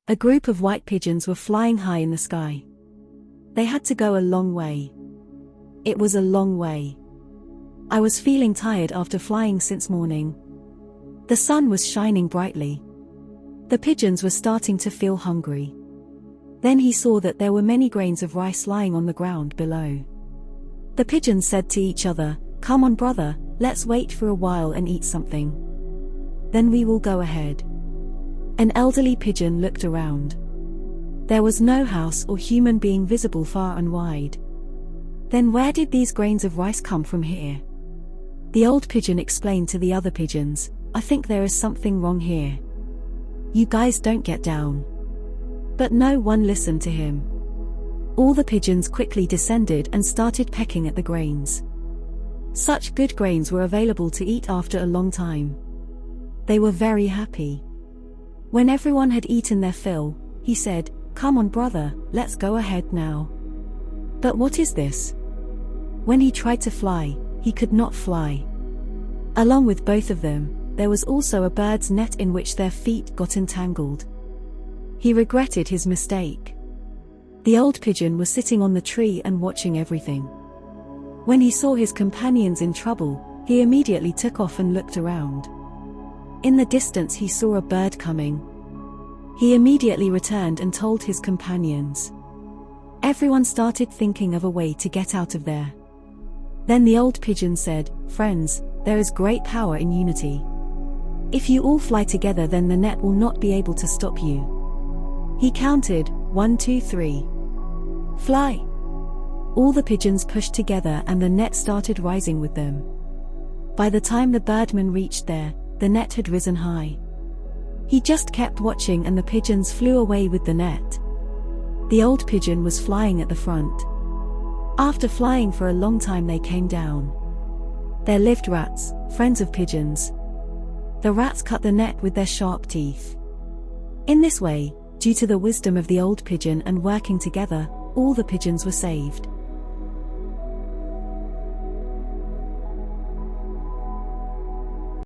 A group of white pigeons were flying high in the sky. They had to go a long way. It was a long way. I was feeling tired after flying since morning. The sun was shining brightly. The pigeons were starting to feel hungry. Then he saw that there were many grains of rice lying on the ground below. The pigeons said to each other, "Come on, brother, let's wait for a while and eat something. Then we will go ahead." An elderly pigeon looked around. There was no house or human being visible far and wide. Then where did these grains of rice come from here? The old pigeon explained to the other pigeons, "I think there is something wrong here. You guys don't get down." But no one listened to him. All the pigeons quickly descended and started pecking at the grains. Such good grains were available to eat after a long time. They were very happy. When everyone had eaten their fill, he said, "Come on, brother, let's go ahead now." But what is this? When he tried to fly, he could not fly. Along with both of them, there was also a bird's net in which their feet got entangled. He regretted his mistake. The old pigeon was sitting on the tree and watching everything. When he saw his companions in trouble, he immediately took off and looked around. In the distance he saw a bird coming. He immediately returned and told his companions. Everyone started thinking of a way to get out of there. Then the old pigeon said, "Friends, there is great power in unity. If you all fly together, then the net will not be able to stop you." He counted, 1, 2, 3. Fly! All the pigeons pushed together and the net started rising with them. By the time the birdman reached there, the net had risen high. He just kept watching and the pigeons flew away with the net. The old pigeon was flying at the front. After flying for a long time, they came down. There lived rats, friends of pigeons. The rats cut the net with their sharp teeth. In this way, due to the wisdom of the old pigeon and working together, all the pigeons were saved.